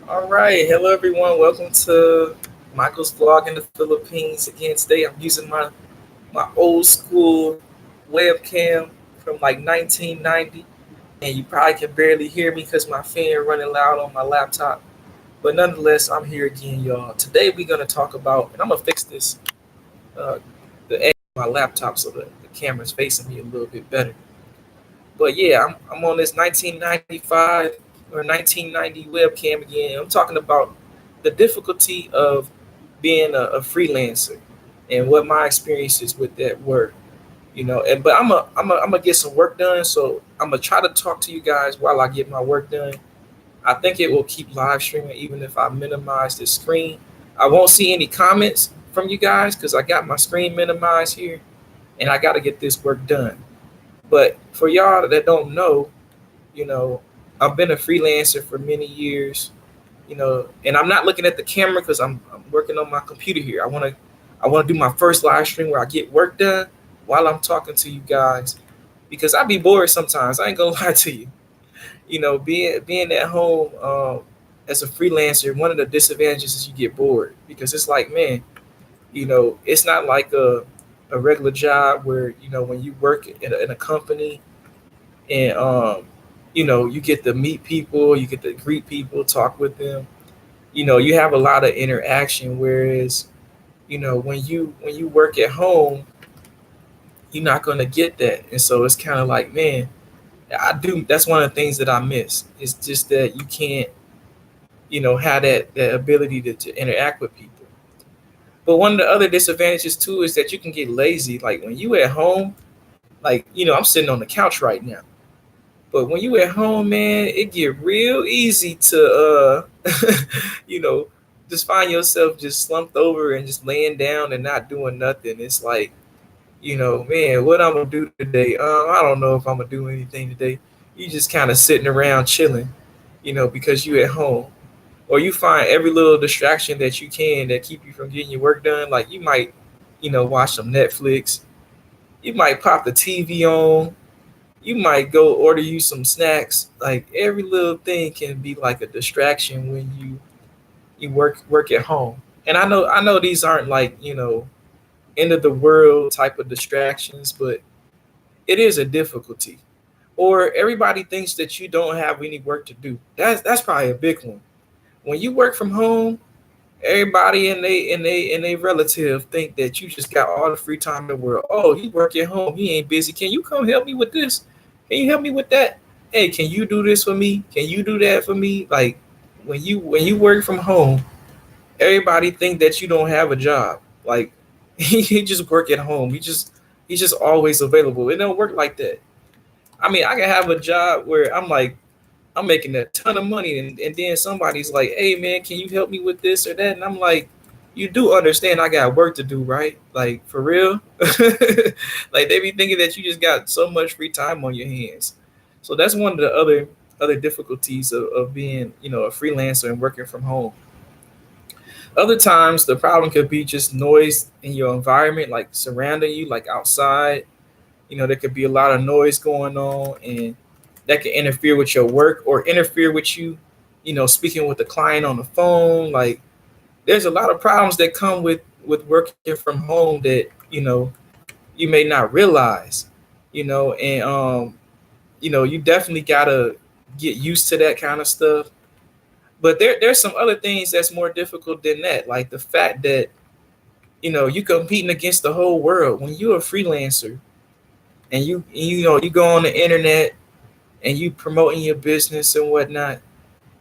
All right, hello everyone. Welcome to Michael's vlog in the Philippines. Again, today I'm using my old school webcam from like 1990, and you probably can barely hear me because my fan running loud on my laptop. But nonetheless, I'm here again, y'all. Today we're gonna talk about, and I'm gonna fix this uh, the edge of my laptop so that the camera's facing me a little bit better. But yeah, I'm on this 1995 or 1990 webcam again. I'm talking about the difficulty of being a freelancer and what my experiences with that were. But I'm gonna get some work done, so I'm gonna try to talk to you guys while I get my work done. I think it will keep live streaming even if I minimize the screen. I won't see any comments from you guys because I got my screen minimized here, and I got to get this work done. But for y'all that don't know, you know, I've been a freelancer for many years, and I'm not looking at the camera because I'm working on my computer here. I want to do my first live stream where I get work done while I'm talking to you guys because I be bored sometimes. I ain't gonna lie to you. Being at home as a freelancer, one of the disadvantages is you get bored because it's like, man, it's not like a regular job where when you work in a company and you get to meet people, you get to greet people, talk with them. You have a lot of interaction. Whereas when you work at home, you're not gonna get that, and so it's kind of like, man, I do. That's one of the things that I miss. It's just that you can't have that ability to interact with people. But one of the other disadvantages too is that you can get lazy. Like when you at home, like I'm sitting on the couch right now. But when you at home, man, it get real easy to you know, just find yourself just slumped over and just laying down and not doing nothing. It's like, man, what I'm gonna do today? I don't know if I'm gonna do anything today. You just kind of sitting around chilling, because you at home. Or you find every little distraction that you can that keep you from getting your work done. Like you might, watch some Netflix. You might pop the TV on. You might go order you some snacks. Like every little thing can be like a distraction when you work at home. And I know these aren't like end of the world type of distractions, but it is a difficulty. Or everybody thinks that you don't have any work to do. That's probably a big one. When you work from home, everybody and they relative think that you just got all the free time in the world. Oh, he work at home. He ain't busy. Can you come help me with this? Can you help me with that? Hey, can you do this for me? Can you do that for me? Like when you work from home, everybody think that you don't have a job. Like he just work at home. He's just always available. It don't work like that. I mean, I can have a job where I'm making a ton of money, and then somebody's like, hey man, can you help me with this or that? And I'm like, you do understand I got work to do, right? Like for real. Like they be thinking that you just got so much free time on your hands. So that's one of the other difficulties of being a freelancer and working from home. Other times the problem could be just noise in your environment, like surrounding you, like outside. There could be a lot of noise going on, and that can interfere with your work or interfere with you, speaking with the client on the phone. Like there's a lot of problems that come with working from home that you may not realize. And you definitely gotta get used to that kind of stuff. But there's some other things that's more difficult than that, like the fact that you competing against the whole world when you're a freelancer, and you go on the internet and you promoting your business and whatnot.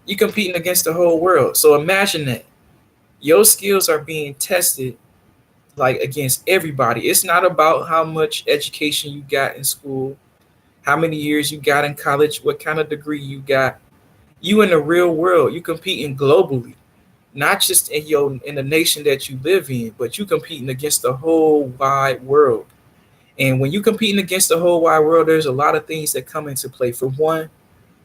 You competing against the whole world. So imagine that your skills are being tested like against everybody. It's not about how much education you got in school, how many years you got in college, what kind of degree you got. You in the real world. You competing globally, not just in the nation that you live in, but you competing against the whole wide world. And when you competing against the whole wide world, there's a lot of things that come into play. For one,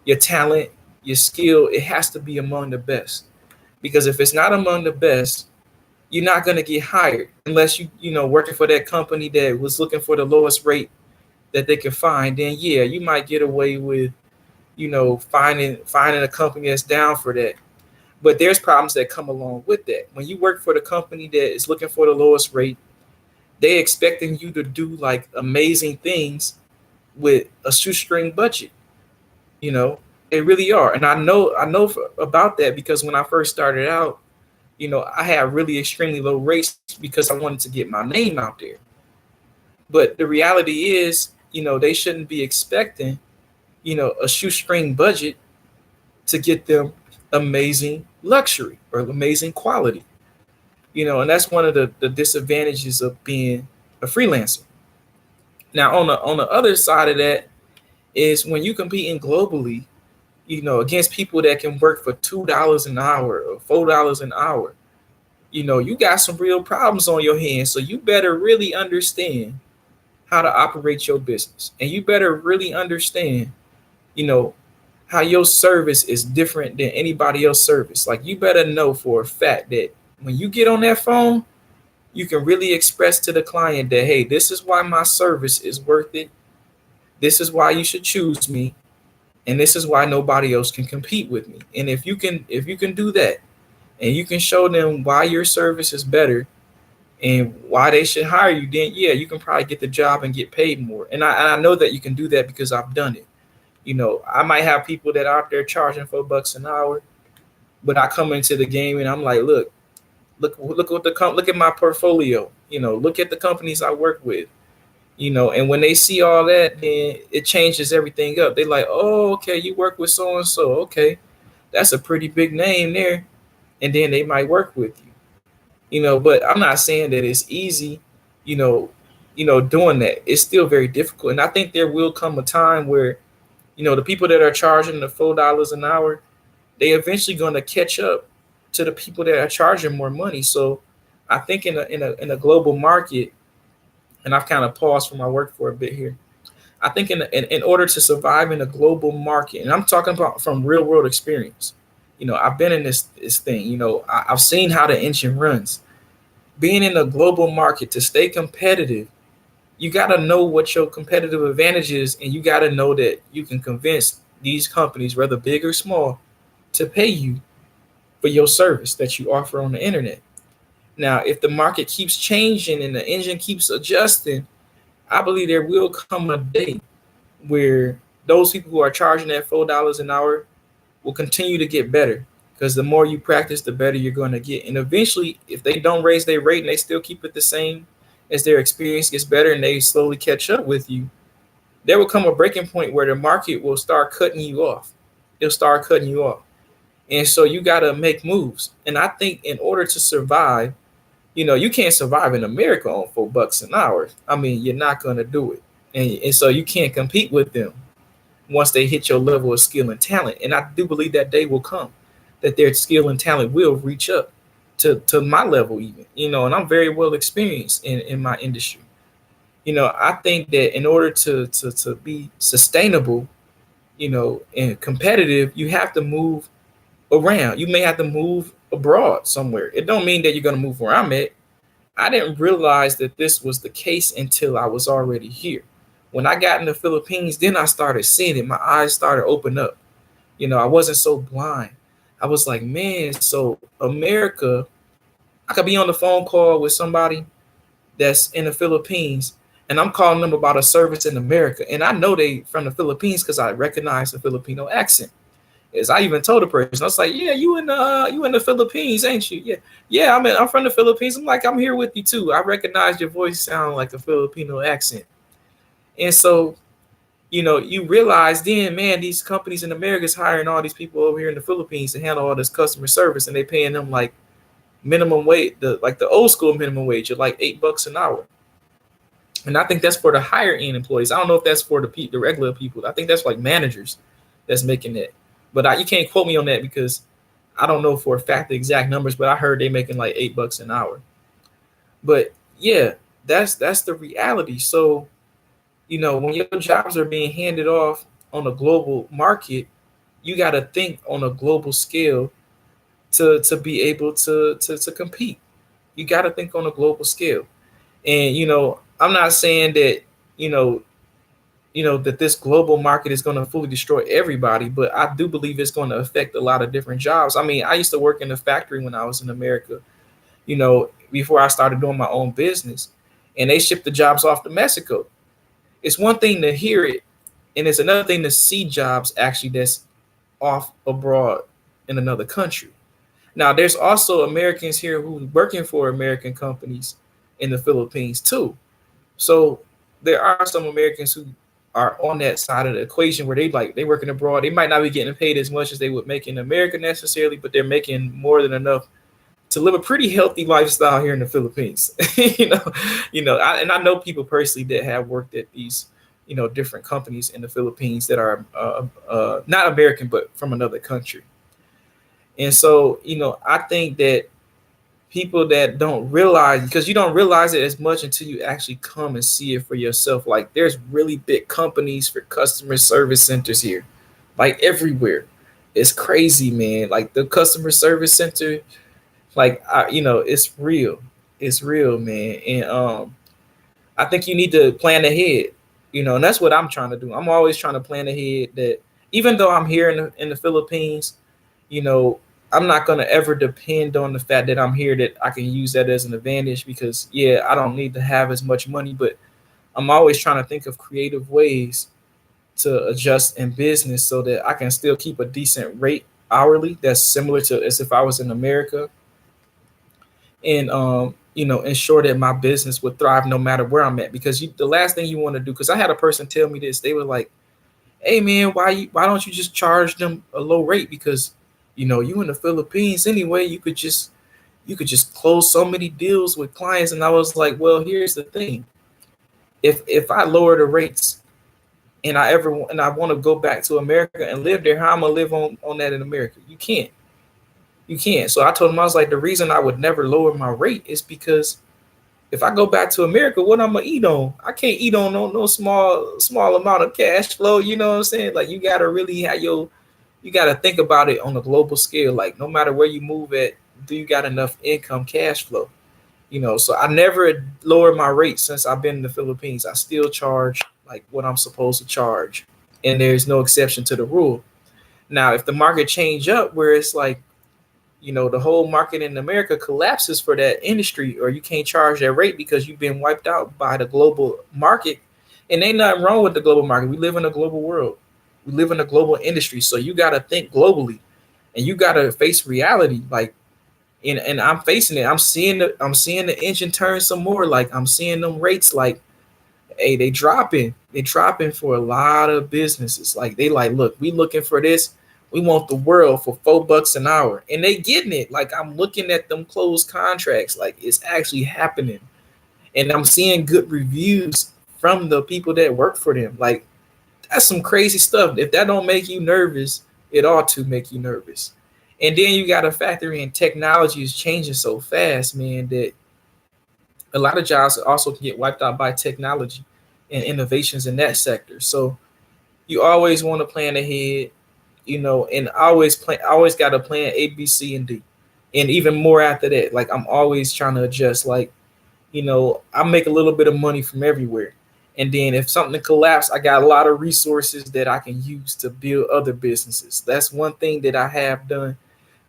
your talent, your skill, it has to be among the best. Because if it's not among the best, you're not going to get hired unless you working for that company that was looking for the lowest rate that they could find. Then yeah, you might get away with finding a company that's down for that. But there's problems that come along with that. When you work for the company that is looking for the lowest rate, they expecting you to do like amazing things with a shoestring budget. You know, they really are. And I know about that because when I first started out, I had really extremely low rates because I wanted to get my name out there. But the reality is, they shouldn't be expecting, a shoestring budget to get them amazing luxury or amazing quality. And that's one of the disadvantages of being a freelancer. Now, on the other side of that is when you competing globally, against people that can work for $2 an hour or $4 an hour, you got some real problems on your hands. So you better really understand how to operate your business, and you better really understand, you know, how your service is different than anybody else's service. Like you better know for a fact that when you get on that phone, you can really express to the client that, hey, this is why my service is worth it. This is why you should choose me, and this is why nobody else can compete with me. And if you can do that, and you can show them why your service is better and why they should hire you, then yeah, you can probably get the job and get paid more. And I know that you can do that because I've done it. I might have people that are out there charging $4 an hour, but I come into the game and I'm like, look at my portfolio. Look at the companies I work with. And when they see all that, then it changes everything up. They like, oh, okay, you work with so and so. Okay, that's a pretty big name there, and then they might work with you. But I'm not saying that it's easy. You know, doing that. It's still very difficult, and I think there will come a time where the people that are charging the $4 an hour, they eventually going to catch up to the people that are charging more money. So I think in a global market, and I've kind of paused from my work for a bit here. I think in order to survive in a global market, and I'm talking about from real world experience. I've been in this thing. I've seen how the engine runs. Being in a global market to stay competitive, you got to know what your competitive advantage is, and you got to know that you can convince these companies, whether big or small, to pay you for your service that you offer on the internet. Now, if the market keeps changing and the engine keeps adjusting, I believe there will come a day where those people who are charging that $4 an hour will continue to get better, because the more you practice, the better you're going to get. And eventually, if they don't raise their rate and they still keep it the same, as their experience gets better and they slowly catch up with you, there will come a breaking point where the market will start cutting you off. It'll start cutting you off. And so you got to make moves. And I think in order to survive, you can't survive in America on $4 an hour. I mean, you're not going to do it. And so you can't compete with them once they hit your level of skill and talent. And I do believe that day will come, that their skill and talent will reach up to my level even, and I'm very well experienced in my industry. I think that in order to be sustainable, and competitive, you have to move around. You may have to move abroad somewhere. It don't mean that you're going to move where I'm at. I didn't realize that this was the case until I was already here. When I got in the Philippines, then I started seeing it. My eyes started opening up. I wasn't so blind. I was like, man, so America, I could be on the phone call with somebody that's in the Philippines, and I'm calling them about a service in America. And I know they from the Philippines because I recognize the Filipino accent. As I even told the person, I was like, "Yeah, you in the Philippines, ain't you? Yeah. I'm from the Philippines. I'm like, I'm here with you too. I recognize your voice sound like a Filipino accent." And so, you realize then, man, these companies in America is hiring all these people over here in the Philippines to handle all this customer service, and they paying them like minimum wage, the old school minimum wage of like $8 an hour. And I think that's for the higher end employees. I don't know if that's for the regular people. I think that's like managers that's making that. But you can't quote me on that because I don't know for a fact the exact numbers. But I heard they making like $8 an hour. But yeah, that's the reality. So when your jobs are being handed off on a global market, you got to think on a global scale to be able to compete. You got to think on a global scale. And I'm not saying that you know that this global market is going to fully destroy everybody, but I do believe it's going to affect a lot of different jobs. I mean, I used to work in a factory when I was in America, before I started doing my own business, and they shipped the jobs off to Mexico. It's one thing to hear it, and it's another thing to see jobs actually that's off abroad in another country. Now, there's also Americans here who are working for American companies in the Philippines too. So there are some Americans who are on that side of the equation where they working abroad. They might not be getting paid as much as they would make in America necessarily, but they're making more than enough to live a pretty healthy lifestyle here in the Philippines. And I know people personally that have worked at these, different companies in the Philippines that are not American but from another country. And so, I think that people that don't realize, because you don't realize it as much until you actually come and see it for yourself. Like there's really big companies for customer service centers here, like everywhere. It's crazy, man. Like the customer service center, like it's real. It's real, man. And I think you need to plan ahead, and that's what I'm trying to do. I'm always trying to plan ahead that even though I'm here in the Philippines, you know, I'm not gonna ever depend on the fact that I'm here, that I can use that as an advantage, because yeah, I don't need to have as much money, but I'm always trying to think of creative ways to adjust in business so that I can still keep a decent rate hourly that's similar to as if I was in America, and ensure that my business would thrive no matter where I'm at. Because the last thing you want to do, because I had a person tell me this, they were like, "Hey man, why don't you just charge them a low rate? Because you in the Philippines anyway, you could just close so many deals with clients." And I was like, "Well, here's the thing. If I lower the rates and I want to go back to America and live there, how am I gonna live on that in America? You can't. You can't." So I told him, I was like, the reason I would never lower my rate is because if I go back to America, what I'm gonna eat on? I can't eat on no small amount of cash flow. You know what I'm saying? Like you gotta really have you gotta think about it on a global scale. Like no matter where you move at, do you got enough income, cash flow? So I never lowered my rate since I've been in the Philippines. I still charge like what I'm supposed to charge, and there's no exception to the rule. Now, if the market change up where it's like, the whole market in America collapses for that industry, or you can't charge that rate because you've been wiped out by the global market, and ain't nothing wrong with the global market. We live in a global world. We live in a global industry. So you got to think globally, and you got to face reality. Like, and I'm facing it. I'm seeing the engine turn some more. Like I'm seeing them rates like, hey, they dropping for a lot of businesses. Like they like, look, we looking for this. We want the world for $4 an hour, and they getting it. Like I'm looking at them closed contracts, like it's actually happening, and I'm seeing good reviews from the people that work for them. Like that's some crazy stuff. If that don't make you nervous, it ought to make you nervous. And then you got to factor in technology is changing so fast, man, that a lot of jobs also can get wiped out by technology and innovations in that sector. So you always want to plan ahead, and I always got a plan A, B, C, and D. And even more after that. Like I'm always trying to adjust. Like, I make a little bit of money from everywhere. And then if something collapses, I got a lot of resources that I can use to build other businesses. That's one thing that I have done.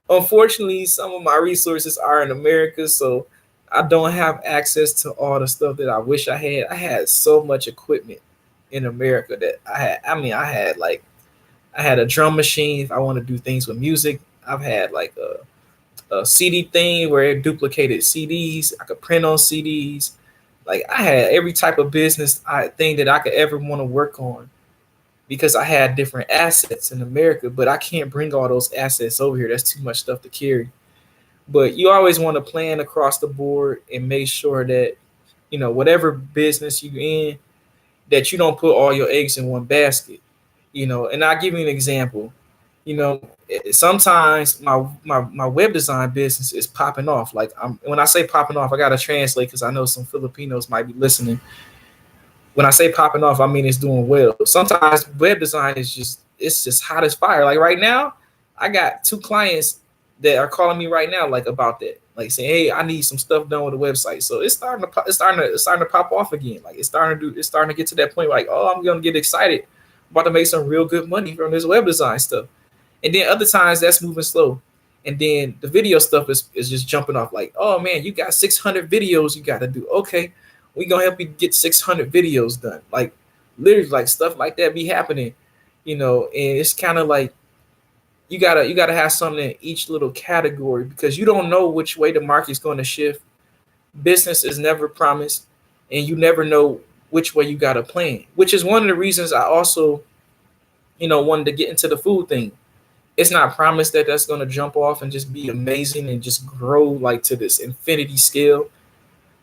Unfortunately, some of my resources are in America, so I don't have access to all the stuff that I wish I had. I had so much equipment in America that I had a drum machine if I want to do things with music. I've had like a CD thing where it duplicated CDs. I could print on CDs. Like I had every type of business thing that I could ever want to work on, because I had different assets in America, but I can't bring all those assets over here. That's too much stuff to carry. But you always want to plan across the board and make sure that, whatever business you in, that you don't put all your eggs in one basket. And I'll give you an example. Sometimes my web design business is popping off. Like when I say popping off, I gotta translate because I know some Filipinos might be listening. When I say popping off, I mean it's doing well. Sometimes web design it's just hot as fire. Like right now, I got two clients that are calling me right now, like about that. like saying, "Hey, I need some stuff done with the website." So it's starting to pop off again. Like it's starting to get to that point. Like, oh, I'm gonna get excited, about to make some real good money from this web design stuff. And then other times that's moving slow. And then the video stuff is just jumping off like, oh man, you got 600 videos you got to do. Okay, we gonna help you get 600 videos done. Like literally, like stuff like that be happening, And it's kind of like you gotta have something in each little category because you don't know which way the market's going to shift. Business is never promised, and you never know which way you got to plan. Which is one of the reasons I also, wanted to get into the food thing. It's not promised that that's going to jump off and just be amazing and just grow like to this infinity scale.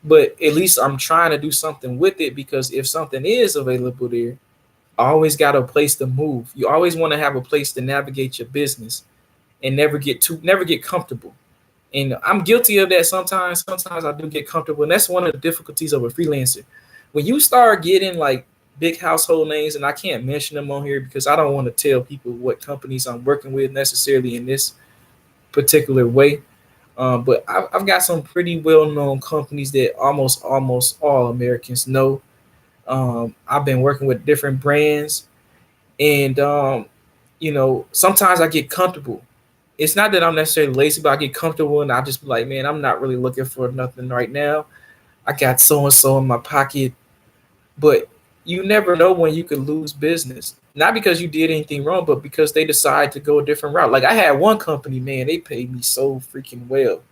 But at least I'm trying to do something with it because if something is available there, I always got a place to move. You always want to have a place to navigate your business and never get comfortable. And I'm guilty of that sometimes. Sometimes I do get comfortable. And that's one of the difficulties of a freelancer. When you start getting like big household names, and I can't mention them on here because I don't want to tell people what companies I'm working with necessarily in this particular way. But I've got some pretty well-known companies that almost all Americans know. I've been working with different brands, and sometimes I get comfortable. It's not that I'm necessarily lazy, but I get comfortable and I just be like, man, I'm not really looking for nothing right now. I got so and so in my pocket, but you never know when you could lose business. Not because you did anything wrong, but because they decide to go a different route. Like I had one company, man, they paid me so freaking well.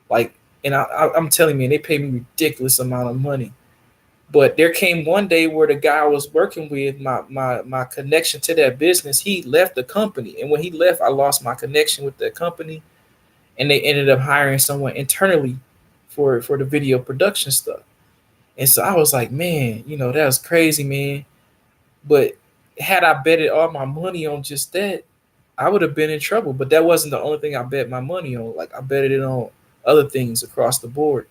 Like, and I'm telling you, man, they paid me ridiculous amount of money. But there came one day where the guy I was working with, my connection to that business, he left the company. And when he left, I lost my connection with that company. And they ended up hiring someone internally for the video production stuff. And so I was like, man, that was crazy, man. But had I betted all my money on just that, I would have been in trouble. But that wasn't the only thing I bet my money on. Like I betted it on other things across the board,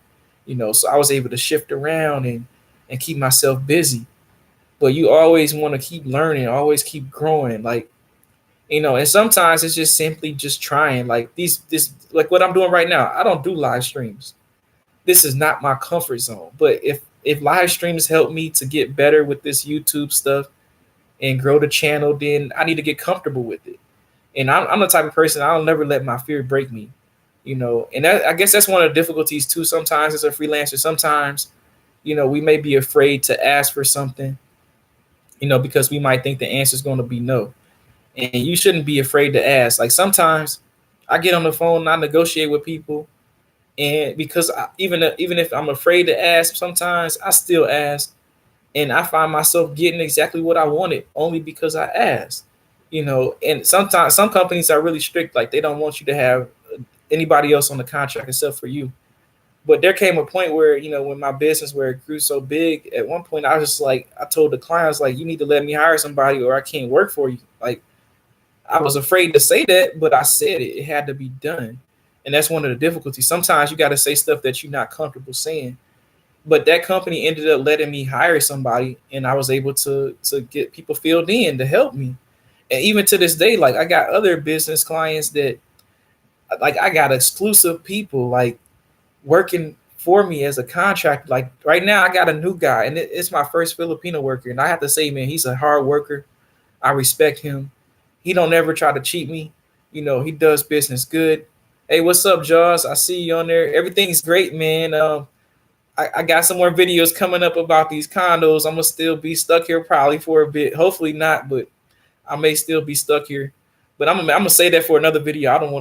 So I was able to shift around and keep myself busy. But you always want to keep learning, always keep growing, like and sometimes it's just simply just trying. Like this like what I'm doing right now. I don't do live streams. This is not my comfort zone. But if live streams help me to get better with this YouTube stuff and grow the channel, then I need to get comfortable with it. And I'm the type of person I'll never let my fear break me, And I guess that's one of the difficulties too. Sometimes as a freelancer, sometimes we may be afraid to ask for something, because we might think the answer is going to be no. And you shouldn't be afraid to ask. Like sometimes I get on the phone and I negotiate with people, and because even if I'm afraid to ask, sometimes I still ask, and I find myself getting exactly what I wanted only because I asked. And sometimes some companies are really strict, like they don't want you to have anybody else on the contract except for you. But there came a point where, when my business where it grew so big, at one point I was just like, I told the clients, like, you need to let me hire somebody or I can't work for you. Like, I was afraid to say that, but I said it. It had to be done. And that's one of the difficulties. Sometimes you got to say stuff that you're not comfortable saying. But that company ended up letting me hire somebody, and I was able to get people filled in to help me. And even to this day, like I got other business clients that, like I got exclusive people, like working for me as a contractor. Like right now, I got a new guy, and it's my first Filipino worker. And I have to say, man, he's a hard worker. I respect him. He don't ever try to cheat me. He does business good. Hey, what's up, Jaws? I see you on there. Everything's great, man. I got some more videos coming up about these condos. I'm gonna still be stuck here probably for a bit. Hopefully not, but I may still be stuck here. But I'm gonna say that for another video. I don't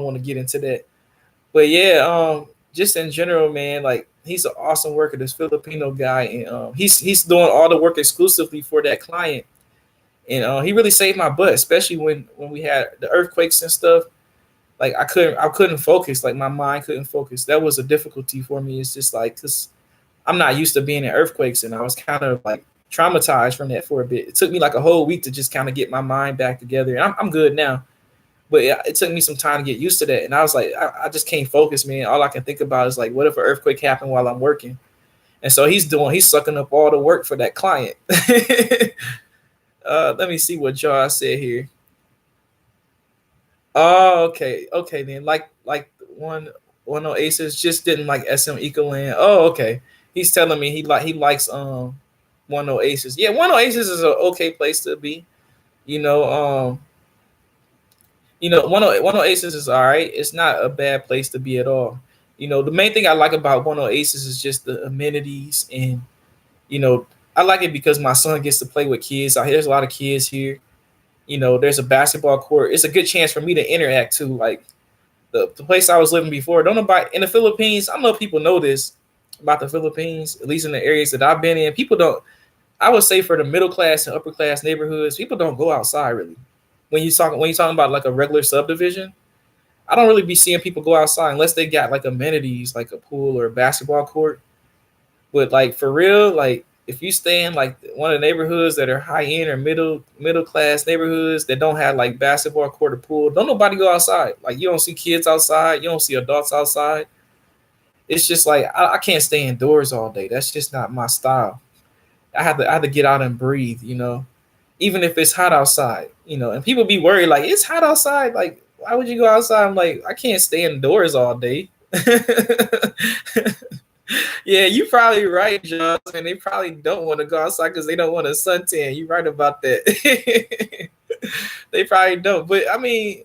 wanna get into that. But yeah, just in general, man, like he's an awesome worker, this Filipino guy, and he's doing all the work exclusively for that client, and he really saved my butt, especially when we had the earthquakes and stuff. Like I couldn't focus, like my mind couldn't focus. That was a difficulty for me. It's just like because I'm not used to being in earthquakes, and I was kind of like traumatized from that for a bit. It took me like a whole week to just kind of get my mind back together, and I'm good now. But yeah, it took me some time to get used to that. And I was like, I just can't focus, man. All I can think about is like, what if an earthquake happened while I'm working? And so he's sucking up all the work for that client. Let me see what Josh said here. Oh, okay. Okay, then. Like one One Oasis just didn't like SM Ecoland. Oh, okay. He's telling me he likes One Oasis. Yeah, One Oasis is an okay place to be. You know, One Oasis is all right. It's not a bad place to be at all. The main thing I like about One Oasis is just the amenities, and you know, I like it because my son gets to play with kids. There's a lot of kids here. There's a basketball court. It's a good chance for me to interact too. Like the place I was living before. Don't nobody in the Philippines. I don't know if people know this about the Philippines, at least in the areas that I've been in. People don't. I would say for the middle class and upper class neighborhoods, people don't go outside really. When you talking about like a regular subdivision, I don't really be seeing people go outside unless they got like amenities like a pool or a basketball court. But like for real, like if you stay in like one of the neighborhoods that are high end or middle class neighborhoods that don't have like basketball court or pool, don't nobody go outside. Like you don't see kids outside, you don't see adults outside. It's just like I can't stay indoors all day. That's just not my style. I have to get out and breathe. Even if it's hot outside. And people be worried like it's hot outside. Like why would you go outside? I'm like I can't stay indoors all day. Yeah, you probably right, Josh. And they probably don't want to go outside because they don't want a suntan. You're right about that. They probably don't. But I mean,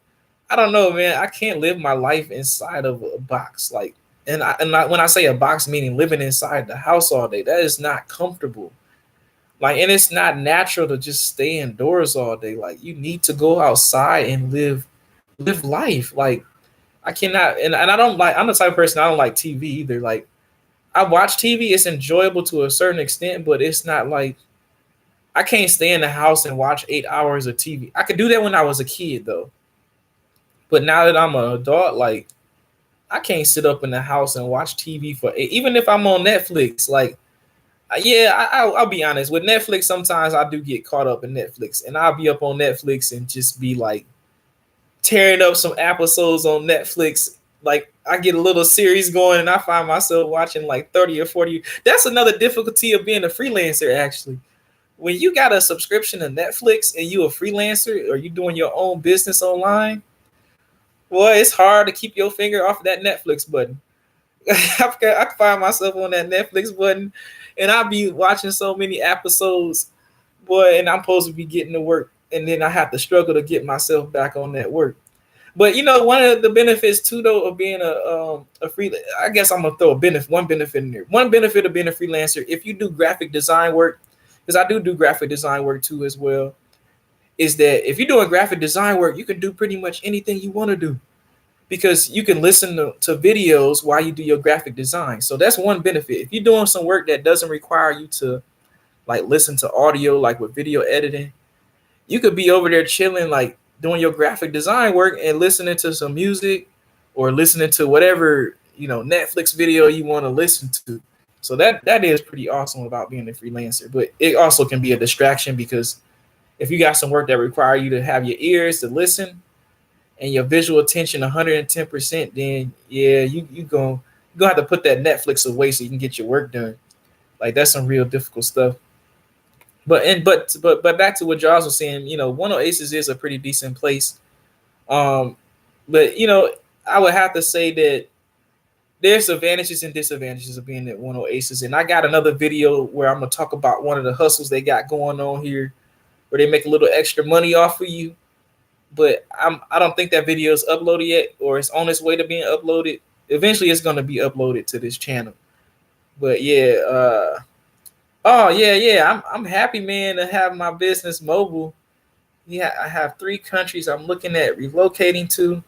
I don't know, man. I can't live my life inside of a box. Like, when I say a box, meaning living inside the house all day, that is not comfortable. Like, and it's not natural to just stay indoors all day. Like, you need to go outside and live life. Like, I cannot, and I don't like. I'm the type of person I don't like TV either. Like, I watch TV. It's enjoyable to a certain extent, but it's not like I can't stay in the house and watch 8 hours of TV. I could do that when I was a kid though, but now that I'm an adult, like I can't sit up in the house and watch TV for even if I'm on Netflix. Like, yeah, I'll be honest with Netflix. Sometimes I do get caught up in Netflix, and I'll be up on Netflix and just be like tearing up some episodes on Netflix. Like I get a little series going and I find myself watching like 30 or 40. That's another difficulty of being a freelancer, actually. When you got a subscription to Netflix and you a freelancer or you doing your own business online, boy, it's hard to keep your finger off that Netflix button. I can find myself on that Netflix button and I'll be watching so many episodes, boy, and I'm supposed to be getting to work. And then I have to struggle to get myself back on that work. But one of the benefits too, though, of being a free, I guess I'm gonna throw one benefit in there. One benefit of being a freelancer, if you do graphic design work, because I do graphic design work too as well, is that if you're doing graphic design work, you can do pretty much anything you want to do because you can listen to videos while you do your graphic design. So that's one benefit. If you're doing some work that doesn't require you to like listen to audio, like with video editing, you could be over there chilling, like doing your graphic design work and listening to some music or listening to whatever, Netflix video you want to listen to. So that is pretty awesome about being a freelancer, but it also can be a distraction because if you got some work that require you to have your ears to listen and your visual attention 110%, then yeah, you gonna have to put that Netflix away so you can get your work done. Like that's some real difficult stuff. But back to what Jaws was saying, One Oasis is a pretty decent place. Um, but I would have to say that there's advantages and disadvantages of being at One Oasis. And I got another video where I'm gonna talk about one of the hustles they got going on here, where they make a little extra money off of you. But I don't think that video is uploaded yet, or it's on its way to being uploaded. Eventually, it's gonna be uploaded to this channel. But yeah, oh yeah. I'm happy, man, to have my business mobile. Yeah, I have 3 countries I'm looking at relocating to.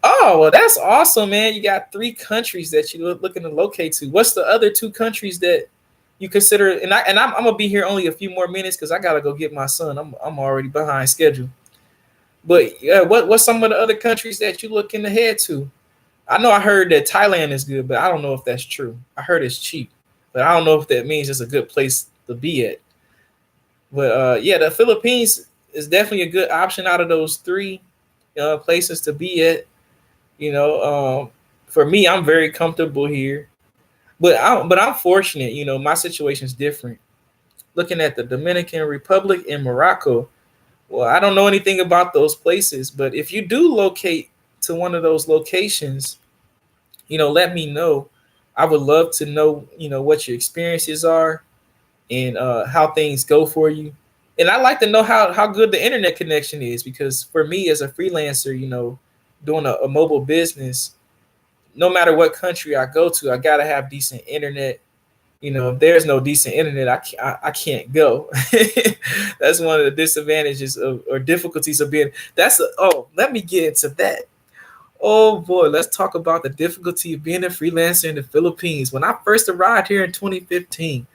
Oh, well, that's awesome, man. You got 3 countries that you're looking to locate to. What's the other 2 countries that you consider? I'm gonna be here only a few more minutes because I gotta go get my son. I'm already behind schedule. But yeah, what's some of the other countries that you looking to head to? I know I heard that Thailand is good, but I don't know if that's true. I heard it's cheap, but I don't know if that means it's a good place to be at. But yeah, the Philippines is definitely a good option out of those 3 places to be at. For me, I'm very comfortable here, but I'm fortunate. My situation is different. Looking at the Dominican Republic and Morocco, well, I don't know anything about those places, but if you do locate to one of those locations, let me know. I would love to know, what your experiences are and how things go for you. And I like to know how good the internet connection is, because for me as a freelancer, doing a mobile business, no matter what country I go to, I gotta have decent internet. If there's no decent internet, I can't go. That's one of the disadvantages or difficulties of being. Let me get into that. Oh boy, let's talk about the difficulty of being a freelancer in the Philippines. When I first arrived here in 2015,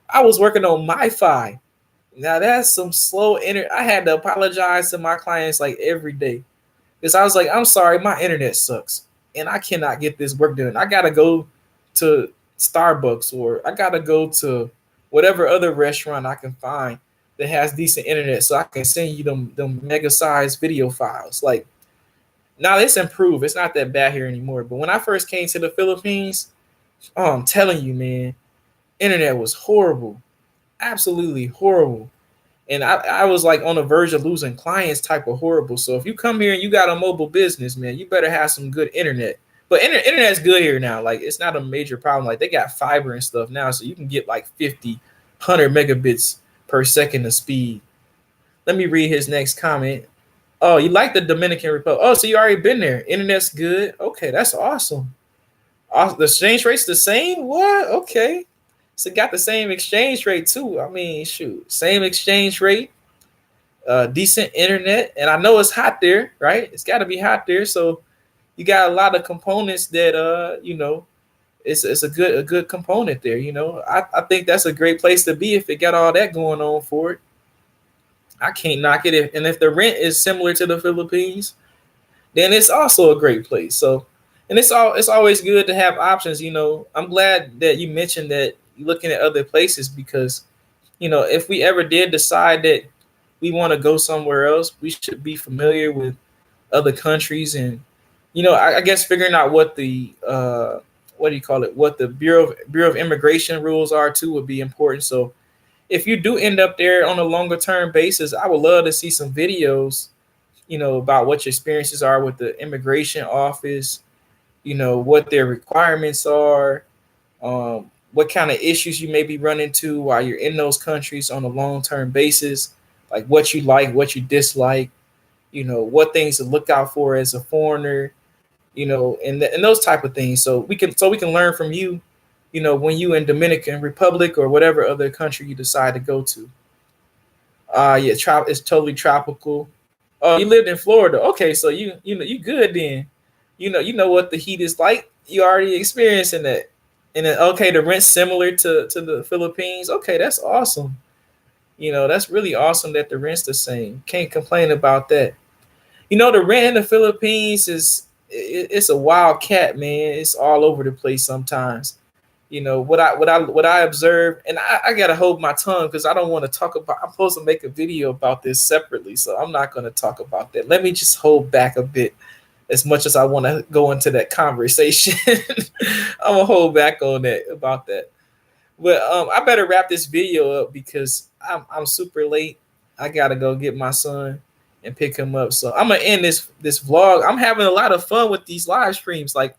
I was working on MiFi. Now that's some slow internet. I had to apologize to my clients like every day, because I was like, I'm sorry, my internet sucks and I cannot get this work done. I gotta go to Starbucks, or I gotta go to whatever other restaurant I can find that has decent internet so I can send you them mega sized video files. Like, now it's improved. It's not that bad here anymore. But when I first came to the Philippines, oh, I'm telling you, man, internet was horrible. Absolutely horrible. And I was like on the verge of losing clients type of horrible. So if you come here and you got a mobile business, man, you better have some good internet. But internet's good here now. Like, it's not a major problem. Like, they got fiber and stuff now, so you can get like 50, 100 megabits per second of speed. Let me read his next comment. Oh, you like the Dominican Republic? Oh, so you already been there. Internet's good. Okay, that's awesome. The exchange rate's the same? What? Okay. So got the same exchange rate too. I mean, shoot, same exchange rate, decent internet, and I know it's hot there, right? It's got to be hot there. So you got a lot of components that it's a good component there. I think that's a great place to be if it got all that going on for it. I can't knock it. And if the rent is similar to the Philippines, then it's also a great place. So, and it's always good to have options. I'm glad that you mentioned that you're looking at other places, because if we ever did decide that we want to go somewhere else, we should be familiar with other countries. And I guess figuring out what the what do you call it, what the Bureau of Immigration rules are too would be important. So if you do end up there on a longer term basis, I would love to see some videos, about what your experiences are with the immigration office, what their requirements are, what kind of issues you may be running into while you're in those countries on a long term basis, like what you like, what you dislike, what things to look out for as a foreigner, and those type of things. So we can learn from you, when you in Dominican Republic or whatever other country you decide to go to. Yeah, it's totally tropical. Oh, you lived in Florida. Okay, so you good then. You know what the heat is like. You already experiencing that. And then okay, the rent's similar to the Philippines. Okay, that's awesome. That's really awesome that the rent's the same. Can't complain about that. The rent in the Philippines it's a wild cat, man. It's all over the place sometimes. What I observe, and I gotta hold my tongue because I don't want to talk about. I'm supposed to make a video about this separately, so I'm not gonna talk about that. Let me just hold back a bit, as much as I want to go into that conversation. I'm gonna hold back on that about that. But I better wrap this video up because I'm super late. I gotta go get my son and pick him up. So I'm gonna end this vlog. I'm having a lot of fun with these live streams. Like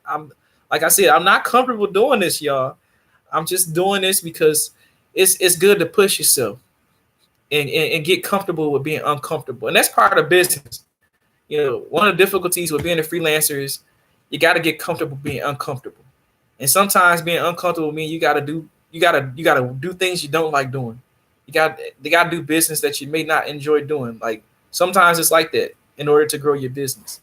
I said, I'm not comfortable doing this, y'all. I'm just doing this because it's good to push yourself and get comfortable with being uncomfortable. And that's part of business. One of the difficulties with being a freelancer is you got to get comfortable being uncomfortable. And sometimes being uncomfortable means you got to do things you don't like doing. You got to do business that you may not enjoy doing. Like, sometimes it's like that in order to grow your business.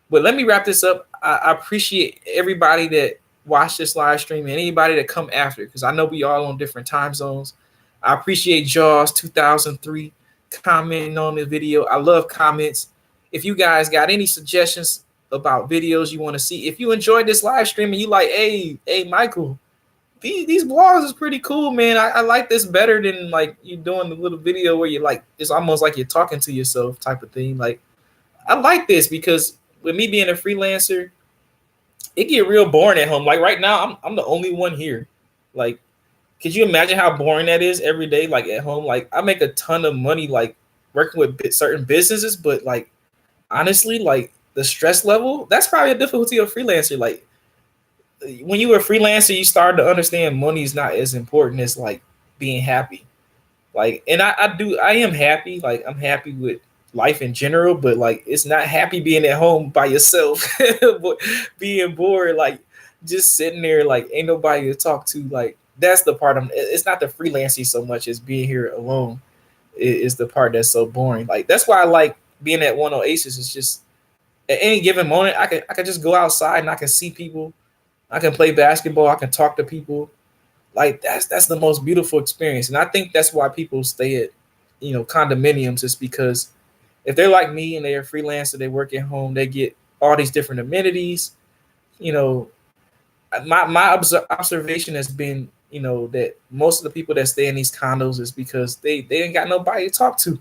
But let me wrap this up. I appreciate everybody that watched this live stream and anybody that come after, because I know we all on different time zones. I appreciate Jaws 2003 commenting on the video. I love comments. If you guys got any suggestions about videos you want to see, if you enjoyed this live stream and you like, hey Michael, these blogs is pretty cool, man. I like this better than like you doing the little video where you like, it's almost like you're talking to yourself type of thing. Like, I like this because with me being a freelancer, it get real boring at home. Like right now, I'm the only one here. Like, could you imagine how boring that is every day? Like at home, like I make a ton of money, like working with certain businesses, but like honestly, like the stress level, that's probably a difficulty of freelancer. Like when you were a freelancer, you started to understand money is not as important as like being happy. Like, and I am happy. Like, I'm happy with life in general, but like, it's not happy being at home by yourself, but being bored, like just sitting there, like ain't nobody to talk to. Like, that's the part it's not the freelancing so much as being here alone is the part that's so boring. Like, that's why I like being at One Oasis. It's just at any given moment, I can just go outside and I can see people. I can play basketball. I can talk to people. Like, that's the most beautiful experience, and I think that's why people stay at condominiums. Is because if they're like me and they're a freelancer, they work at home, they get all these different amenities. You know, my observation has been that most of the people that stay in these condos is because they ain't got nobody to talk to.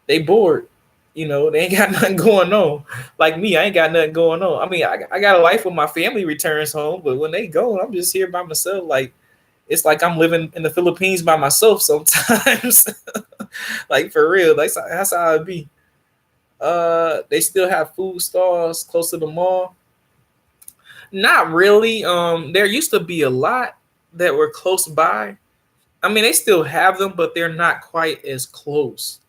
They bored. They ain't got nothing going on. Like me, I ain't got nothing going on. I mean, I got a life when my family returns home, but when they go, I'm just here by myself. Like, it's like I'm living in the Philippines by myself sometimes. Like, for real. That's how it be. They still have food stalls close to the mall. Not really. There used to be a lot that were close by. I mean, they still have them, but they're not quite as close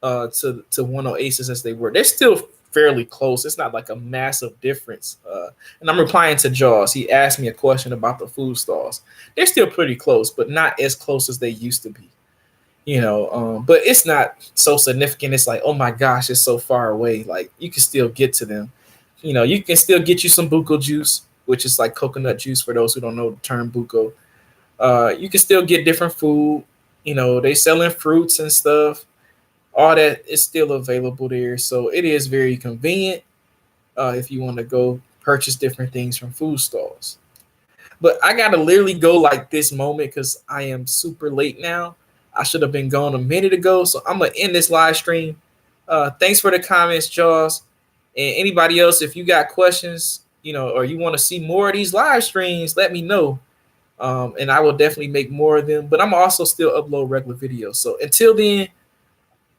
to One Oasis as they were. They're still fairly close. It's not like a massive difference. And I'm replying to Jaws. He asked me a question about the food stalls. They're still pretty close, but not as close as they used to be. But it's not so significant. It's like, oh my gosh, it's so far away. Like, you can still get to them. You can still get you some buko juice, which is like coconut juice for those who don't know the term buko. You can still get different food. They selling fruits and stuff. All that is still available there. So it is very convenient if you want to go purchase different things from food stalls. But I got to literally go like this moment because I am super late now. I should have been gone a minute ago. So I'm going to end this live stream. Thanks for the comments, Jaws. And anybody else, if you got questions, or you want to see more of these live streams, let me know. And I will definitely make more of them. But I'm also still upload regular videos. So until then,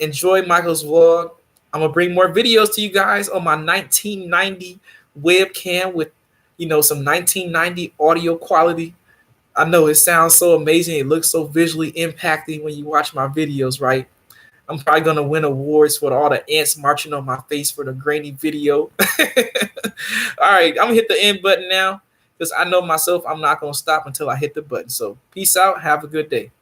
enjoy Michael's vlog. I'm gonna bring more videos to you guys on my 1990 webcam with some 1990 audio quality. I know it sounds so amazing. It looks so visually impacting when you watch my videos, right? I'm probably gonna win awards for all the ants marching on my face for the grainy video. All right, I'm gonna hit the end button now because I know myself I'm not gonna stop until I hit the button. So peace out. Have a good day.